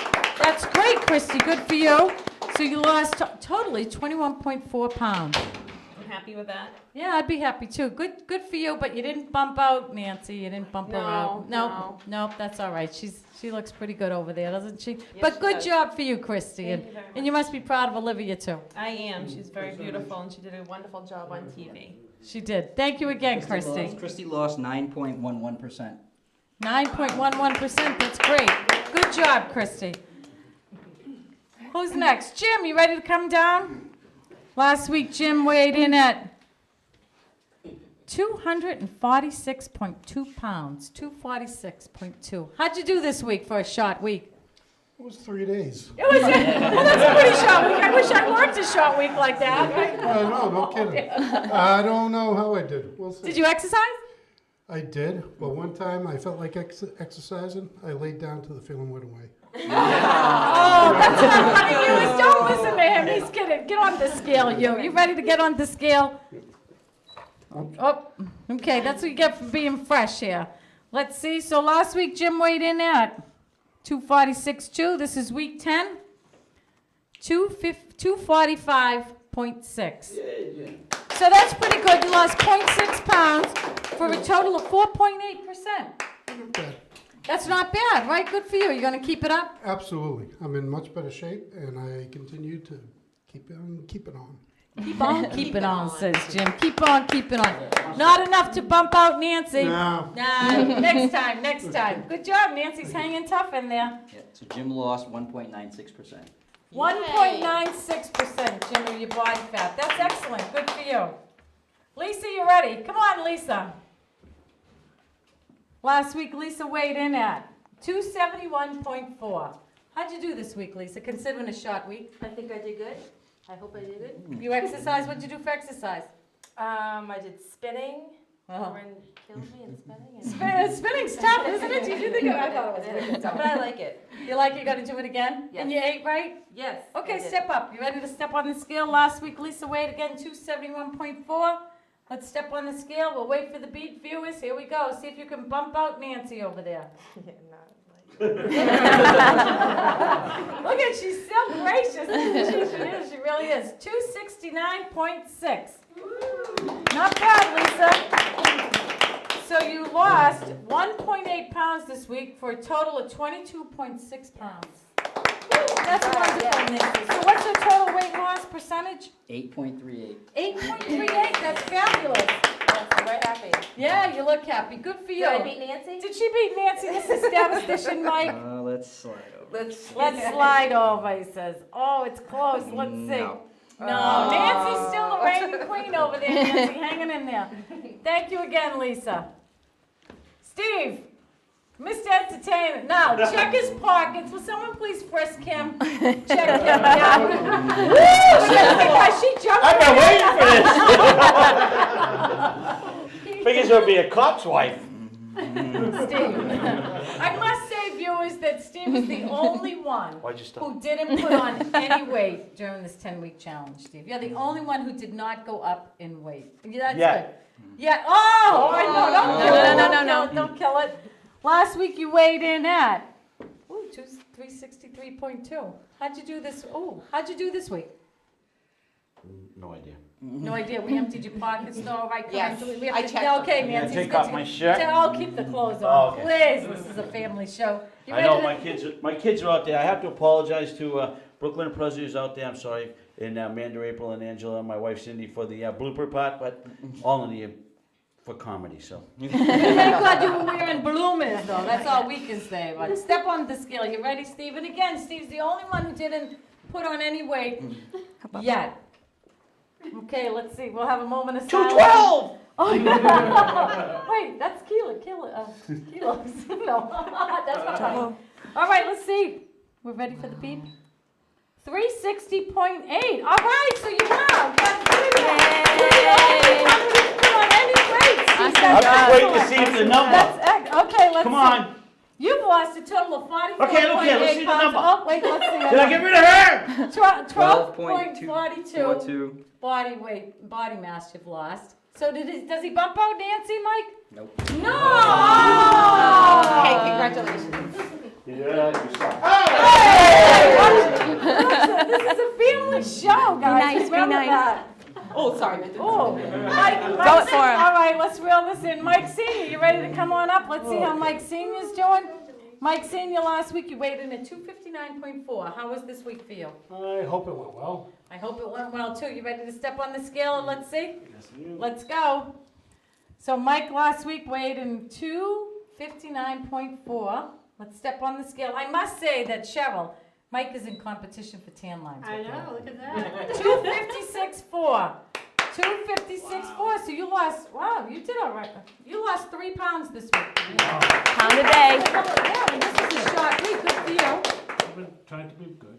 That's great, Kristie. Good for you. So you lost totally 21.4 pounds. I'm happy with that. Yeah, I'd be happy too. Good for you, but you didn't bump out Nancy. You didn't bump her out. Nope, that's all right. She looks pretty good over there, doesn't she? But good job for you, Kristie. And you must be proud of Olivia too. I am. She's very beautiful, and she did a wonderful job on TV. She did. Thank you again, Kristie. Kristie lost 9.11%. 9.11%. That's great. Good job, Kristie. Who's next? Jim, you ready to come down? Last week, Jim weighed in at 246.2 pounds. 246.2. How'd you do this week for a short week? It was 3 days. It was. Well, that's a pretty short week. I wish I worked a short week like that. No kidding. I don't know how I did. We'll see. Did you exercise? I did, but one time I felt like exercising. I laid down till the feeling went away. Oh, that's what I'm telling you is don't listen to him. He's kidding. Get on the scale, you. You ready to get on the scale? Oh, okay. That's what you get for being fresh here. Let's see. So last week, Jim weighed in at 246.2. This is week 10. 245.6. So that's pretty good. You lost 0.6 pounds for a total of 4.8%. That's not bad, right? Good for you. You're going to keep it up? Absolutely. I'm in much better shape, and I continue to keep on keeping on. Keep on keeping on, says Jim. Keep on keeping on. Not enough to bump out Nancy. No. Nah, next time. Good job. Nancy's hanging tough in there. Yeah, so Jim lost 1.96%. 1.96%, Jim, of your body fat. That's excellent. Good for you. Lisa, you ready? Come on, Lisa. Last week, Lisa weighed in at 271.4. How'd you do this week, Lisa, considering a short week? I think I did good. I hope I did good. You exercise? What'd you do for exercise? I did spinning. Oh. Lauren killed me in spinning. Spinning's tough, isn't it? Did you think I thought it was pretty good. But I like it. You like it? You got to do it again? Yes. And you ate right? Yes. Okay, step up. You ready to step on the scale? Last week, Lisa weighed again 271.4. Let's step on the scale. We'll wait for the beat, viewers. Here we go. See if you can bump out Nancy over there. Look at, she's so gracious, isn't she? She is. She really is. 269.6. Not bad, Lisa. So you lost 1.8 pounds this week for a total of 22.6 pounds. That's wonderful, Nancy. So what's your total weight loss percentage? 8.38. 8.38. That's fabulous. I'm very happy. Yeah, you look happy. Good for you. Did I beat Nancy? Did she beat Nancy? This is statistician Mike. Let's slide over. Let's slide over, he says. Oh, it's close. Let's see. No, Nancy's still the reigning queen over there, Nancy, hanging in there. Thank you again, Lisa. Steve, Mr. Entertainment. Now, check his pockets. Will someone please frisk him? Check him out. Woo! She jumped. I've been waiting for this. Figures it would be a cop's wife. Steve. I must say, viewers, that Steve is the only one Why'd you stop? who didn't put on any weight during this 10-week challenge, Steve. You're the only one who did not go up in weight. Yeah, that's good. Yeah. Oh, I know. Don't kill it. Last week you weighed in at 363.2. How'd you do this? Oh, how'd you do this week? No idea. No idea. We emptied your pockets, though, right? Yes, We I have to, checked okay, them. Nancy. Yeah, take off my shirt. I'll keep the clothes on. Oh, okay. Please, this is a family show. You I ready know to- my kids are out there. I have to apologize to Brooklyn and Presley is out there. I'm sorry, and Amanda, April, and Angela, and my wife Cindy for the blooper part, but all in the for comedy. So. Thank God you were wearing bloomers, though. That's all we can say. But step on the scale. You ready, Steve? And again, Steve's the only one who didn't put on any weight yet. Okay, let's see. We'll have a moment of silence. 212. Oh, wait, that's kilos. No, that's not right. All right, let's see. We're ready for the beep. 360.8. All right, so you have. I'm just waiting to see if the number. Okay, let's Come see. on. You've lost a total of 44.8 Okay, let's see the pounds. number. Oh, wait, let's see. Did I get rid of her? 12.42 body weight, body mass you've lost. So does he bump out Nancy, Mike? Nope. No! Hey, congratulations. Yeah, you suck. This is a family show, guys. nice, be Remember nice. that. Oh, sorry. Oh, Mike Go for All him. right, let's reel this in. Mike Sr., you ready to come on up? Let's see how Mike Sr.'s doing. Mike Sr., last week you weighed in at 259.4. How was this week for you? I hope it went well. I hope it went well, too. You ready to step on the scale and let's see? Yes, I am. Let's go. So Mike last week weighed in 259.4. Let's step on the scale. I must say that Cheryl, Mike is in competition for tan lines. I know, look at that. 256.4. 256.4. So you lost, wow, you did all right. You lost 3 pounds this week. Pound a day. Yeah, this is a short week. Good for you. I've been trying to be good.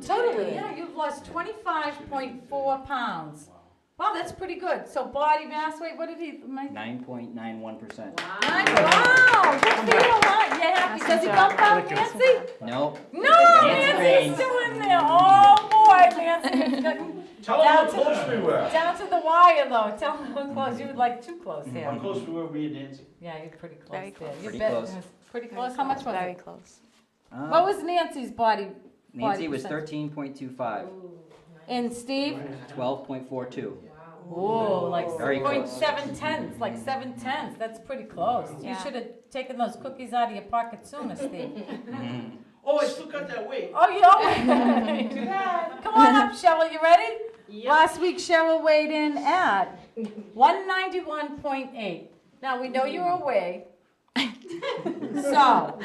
Totally, yeah. You've lost 25.4 pounds. Wow, that's pretty good. So body mass weight, what did he make? 9.91%. Wow, good for you, huh? You happy? Does he bump out Nancy? Nope. No, Nancy's still in there. Oh, boy, Nancy. It's gotten Tell them how close we were. down to the wire, though. Tell them how close. You would like too close here. How close we were, me and Nancy. Yeah, you're pretty close Very there. close. You Pretty bet. close. It was pretty close. How much was Very it? close. What was Nancy's body? Nancy was percentage? 13.25. And Steve? 12.42. Whoa, like Very close. 0.7 like 7/10. That's pretty close. You Yeah. should have taken those cookies out of your pocket sooner, Steve. Oh, I still got that weight. Oh, you Come on up, Cheryl. You ready? Yep. Last week, Cheryl weighed in at 191.8. Now, we know you were away. So,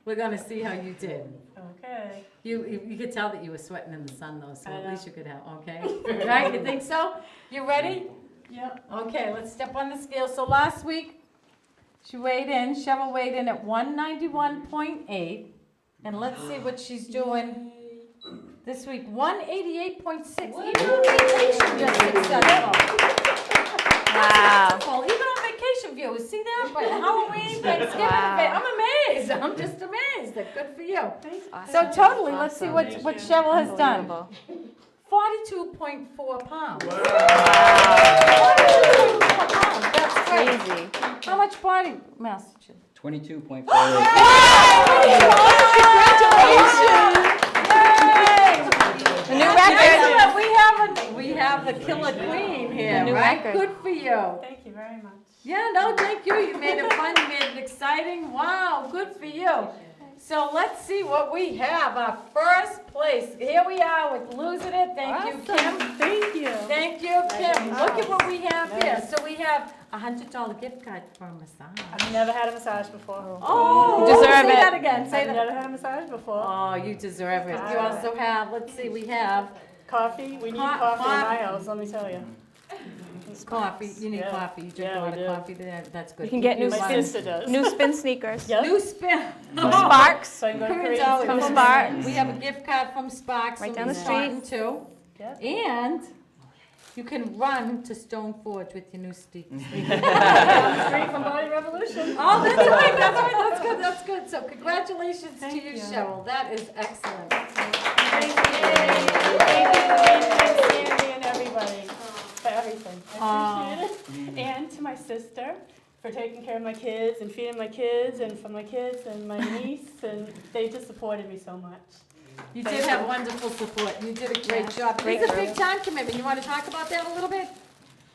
we're going to see how you did. Okay. You could tell that you were sweating in the sun, though, so at least you could help, okay? Right? You think so? You ready? Yep. Okay, let's step on the scale. So last week, Cheryl weighed in at 191.8. And let's see what she's doing this week. 188.6. Even on vacation, you're successful. Wow. Even on vacation, viewers. See that? But Halloween, Thanksgiving, I'm amazed. I'm just amazed. Good for you. So totally, let's see what Cheryl has done. 42.4 pounds. Wow. 42.4 pounds. That's Crazy. How much body mass? 22.48. Congratulations. Yay! A new record. We have the killer queen. All right, record. good for you. Thank you very much. Yeah, no, thank you. You made it fun. You made it exciting. Wow, good for you. So let's see what we have. Our first place. Here we are with Losing It. Thank you, Kim. Thank you. Thank you, Kim. Look at what we have here. So we have a $100 gift card for a massage. I've never had a massage before. Oh, You deserve say it. that again. Say I've that. never had a massage before. Oh, you deserve it. You also have, let's see, we have Coffee. We need coffee in my house, let me tell you. coffee. You need Yeah. coffee. You drink Yeah, a lot we of do. coffee. That's good. You can get new My spin, sister does. new spin sneakers. Yep. New spin. From Sparks. So I can go to Corinne's Korean always From doing Sparks. that. We have a gift card from Sparks. Right so down we're the street. starting too. Yep. And you can run to Stone Forge with your new sneakers. Straight from Body Revolution. Oh, that's right. That's right. That's good. That's good. So congratulations to Thank you, you. Cheryl. That is excellent. Thank you. Thank you, Sandy, and everybody for everything. I appreciate it. And to my sister for taking care of my kids and feeding my kids, and for my kids and my niece, and they just supported me so much. You Thank did have you. wonderful support. You did a great Yeah, job. great It's a group. big time commitment. You want to talk about that a little bit?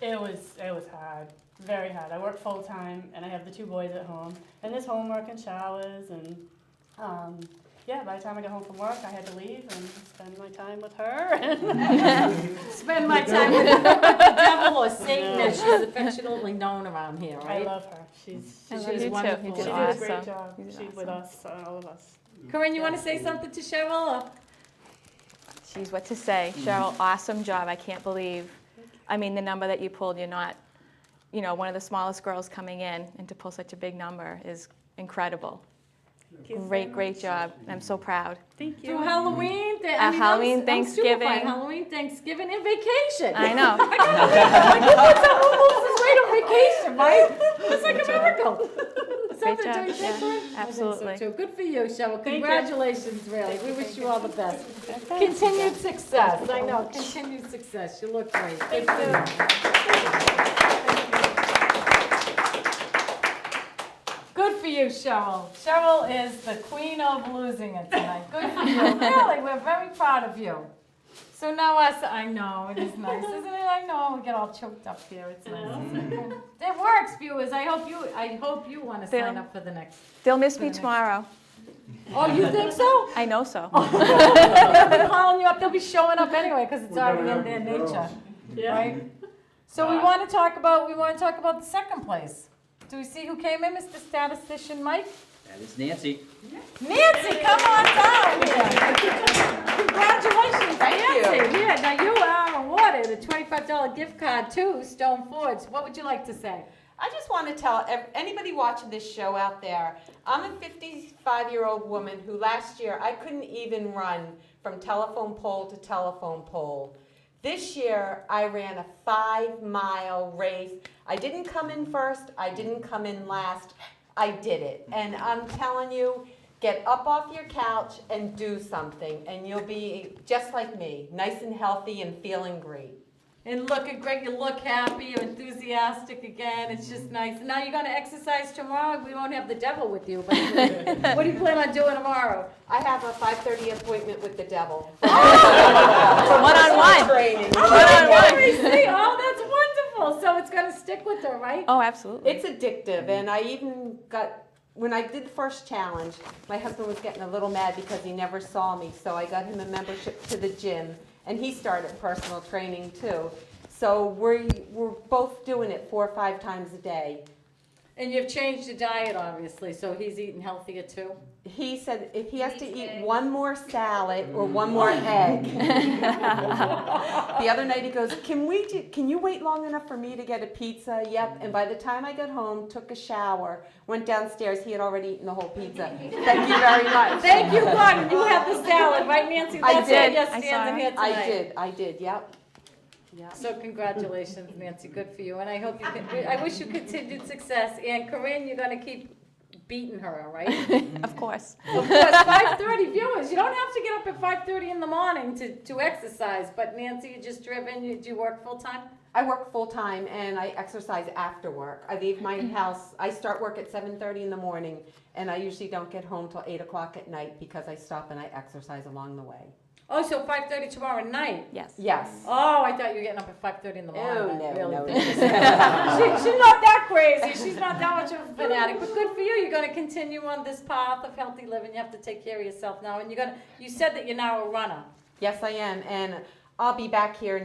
It was hard, very hard. I work full time, and I have the 2 boys at home, and there's homework and showers, and yeah. By the time I got home from work, I had to leave and spend my time with her. Spend my time with the devil or Satan, as she's affectionately known around here, I right? love her. She's I love She's you too. wonderful. You she did did a awesome. great job. You did She's with awesome. us, all of us. Corinne, you want to say something to Cheryl? Or? Jeez, what to say. Cheryl, awesome job. I can't believe, I mean, the number that you pulled, you're not, you know, one of the smallest girls coming in, and to pull such a big number is incredible. Great job. I'm so proud. Thank you. Through Halloween, Halloween, I'm Thanksgiving. super fine. Halloween, Thanksgiving, and vacation. I know. I can't believe it. Like, who loses weight on vacation, right? It's like a miracle. Something job. to be thankful Yeah, for. I think absolutely. so too. Good for you, Cheryl. Thank you. Congratulations, really. We wish you all the best. Continued success. I know. Continued success. You look great. Good for you. Good for you, Cheryl. Cheryl is the queen of losing it tonight. Good for you. Really, we're very proud of you. So now us, I know, it is nice, isn't it? I know, we get all choked up here. It's nice. It works, viewers. I hope you want to sign up for the next. They'll miss me tomorrow. Oh, you think so? I know so. They'll be calling you up. They'll be showing up anyway because it's already in their nature, right? So we want to talk about the second place. Do we see who came in, Mr. Statistician Mike? That is Nancy. Nancy, come on down here. Congratulations, Nancy. Yeah, now you are awarded a $25 gift card to Stone Forge. What would you like to say? I just want to tell anybody watching this show out there, I'm a 55-year-old woman who last year I couldn't even run from telephone pole to telephone pole. This year I ran a 5-mile race. I didn't come in first, I didn't come in last, I did it. And I'm telling you, get up off your couch and do something, and you'll be just like me, nice and healthy and feeling great. And looking great, you look happy, you're enthusiastic again, it's just nice. Now you're gonna exercise tomorrow, we won't have the devil with you, but what do you plan on doing tomorrow? I have a 5:30 appointment with the devil. One-on-one. Training. Oh, that's wonderful, so it's gonna stick with her, right? Oh, absolutely. It's addictive, and I even when I did the first challenge, my husband was getting a little mad because he never saw me, so I got him a membership to the gym, and he started personal training too. So we're both doing it 4 or 5 times a day. And you've changed the diet, obviously, so he's eating healthier too? He said if he has to eat one more salad or one more egg. The other night he goes, can you wait long enough for me to get a pizza? Yep. And by the time I got home, took a shower, went downstairs, he had already eaten the whole pizza. Thank you very much. Thank you, God. You have the salad, right, Nancy? I That's did. it. You're standing here tonight. I did, yep. So congratulations, Nancy. Good for you. And I hope I wish you continued success. And Corinne, you're going to keep beating her, all right? Of course. Of course, 5:30 viewers. You don't have to get up at 5:30 in the morning to exercise. But Nancy, you're just driven. Do you work full time? I work full time and I exercise after work. I leave my house, I start work at 7:30 in the morning, and I usually don't get home till 8 o'clock at night because I stop and I exercise along the way. Oh, so 5:30 tomorrow night? Yes. Yes. Oh, I thought you were getting up at 5:30 in the morning. Oh, I no, really no, think no. she's not that crazy. She's not that much of a fanatic. But good for you. You're going to continue on this path of healthy living. You have to take care of yourself now. And you said that you're now a runner. Yes, I am. And I'll be back here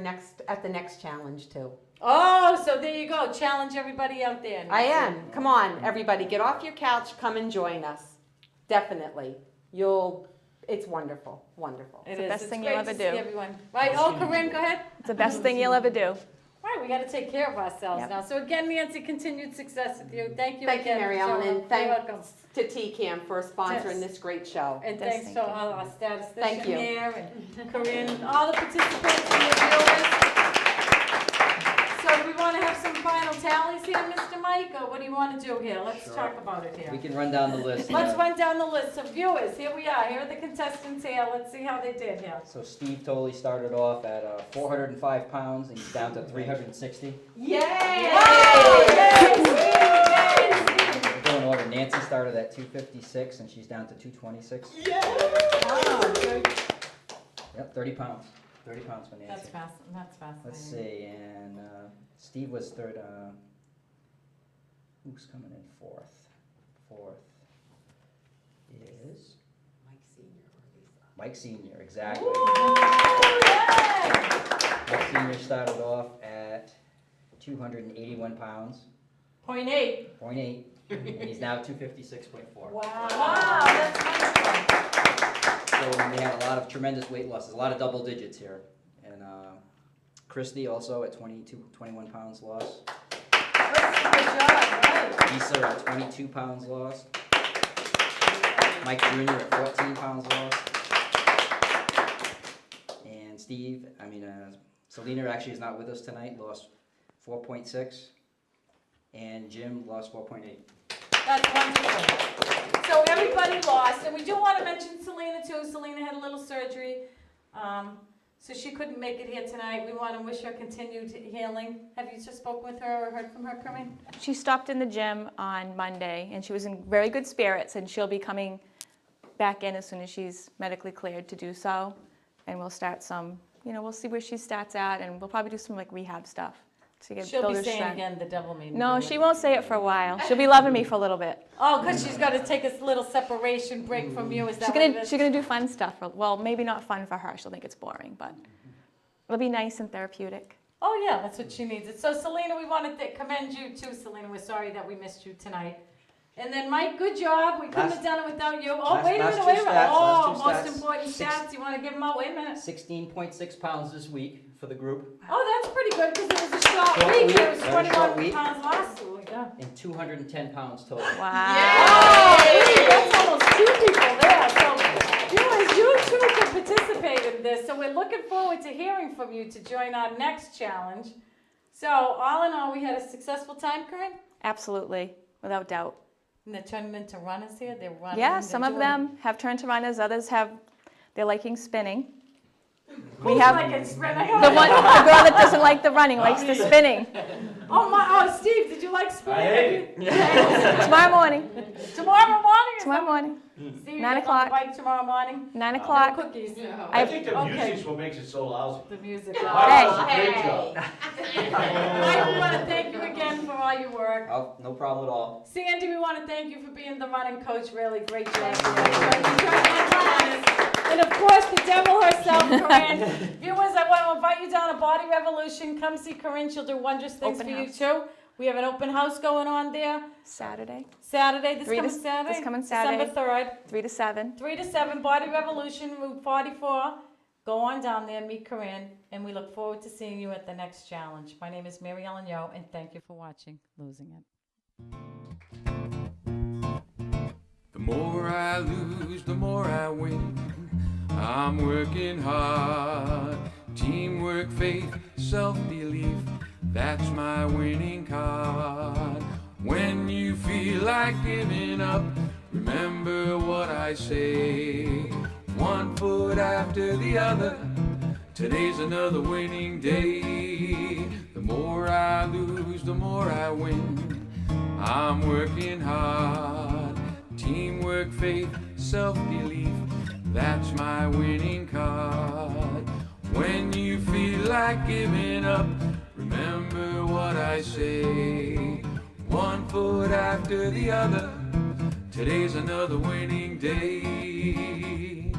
at the next challenge, too. Oh, so there you go. Challenge everybody out there. I am. Come on, everybody. Get off your couch. Come and join us. Definitely. It's wonderful. Wonderful. It's the best thing you'll ever do. Everyone. Right. Oh, Corinne, go ahead. It's the best thing you'll ever do. Right, we got to take care of ourselves Yep. now. So again, Nancy, continued success with you. Thank you Thank you, again. Mary Ellen, Cheryl. and You're thanks welcome. to TCAM for sponsoring Yes. this great show. And thanks to all our statistician Thank you. here and Corinne and all the participants and the viewers. So we want to have some final tallies here, Mr. Mike, or what do you want to do here? Let's talk about it here. We can run down the list. Let's run down the list. So viewers, here we are. Here are the contestants here. Let's see how they did here. So Steve totally started off at 405 pounds, and he's down to 360. Yay! We're going in order. Nancy started at 256, and she's down to 226. Yep, 30 pounds. 30 pounds for Nancy. That's fascinating. Let's see, and Steve was third. Who's coming in fourth? Fourth is Mike Senior, exactly. Mike Senior started off at 281 pounds. 0.8. 0.8, and he's now 256.4. Wow, that's nice. So they had a lot of tremendous weight losses, a lot of double digits here. And Kristie also at 21 pounds lost. Good job, right? Lisa at 22 pounds lost. Mike Jr. at 14 pounds lost. And Selena actually is not with us tonight, lost 4.6. And Jim lost 4.8. That's wonderful. So everybody lost, and we do want to mention Selena too. Selena had a little surgery, so she couldn't make it here tonight. We want to wish her continued healing. Have you just spoken with her or heard from her, Corinne? She stopped in the gym on Monday, and she was in very good spirits, and she'll be coming back in as soon as she's medically cleared to do so. And we'll start we'll see where she starts at, and we'll probably do some rehab stuff. She'll be saying again, the devil made me. No, she won't say it for a while. She'll be loving me for a little bit. Oh, because she's got to take a little separation break from you. Is that She's gonna do fun stuff. Well, maybe not fun for her. She'll think it's boring, but it'll be nice and therapeutic. Oh yeah, that's what she needs. So Selena, we want to commend you too, Selena. We're sorry that we missed you tonight. And then Mike, good job. We couldn't have done it without you. Oh, wait a minute. Oh, most important stats. You want to give them out? Wait a minute. 16.6 pounds this week for the group. Oh, that's pretty good because it was a short week. It was 21 pounds last week. Yeah. And 210 pounds total. Wow. Yay! That's almost 2 people there. So viewers, you too can participate in this. So we're looking forward to hearing from you to join our next challenge. So all in all, we had a successful time, Corinne? Absolutely, without doubt. And they're turning into runners here? They're running? Yeah, some of them have turned to runners. Others they're liking spinning. Who's liking spinning? The girl that doesn't like the running likes the spinning. Oh, Steve, did you like spinning? Tomorrow morning. Tomorrow morning? Tomorrow morning. Steve, 9 o'clock. On the bike tomorrow morning? 9 o'clock. No cookies. I think the music's what makes it so lousy. The music. Mike does a great job. Mike, we want to thank you again for all your work. Oh, no problem at all. Sandy, we want to thank you for being the running coach. Really great job. And of course, the devil herself, Corinne. Viewers, I want to invite you down to Body Revolution. Come see Corinne. She'll do wondrous things for you too. We have an open house going on there. Saturday. This coming Saturday? This coming Saturday. December 3rd. 3 to 7. 3 to 7, Body Revolution, Route 44. Go on down there, meet Corinne, and we look forward to seeing you at the next challenge. My name is Mary Ellen Yo, and thank you for watching Losing It. The more I lose, the more I win. I'm working hard. Teamwork, faith, self-belief. That's my winning card. When you feel like giving up, remember what I say. One foot after the other. Today's another winning day. The more I lose, the more I win. I'm working hard. Teamwork, faith, self-belief. That's my winning card. When you feel like giving up, remember what I say. One foot after the other, today's another winning day.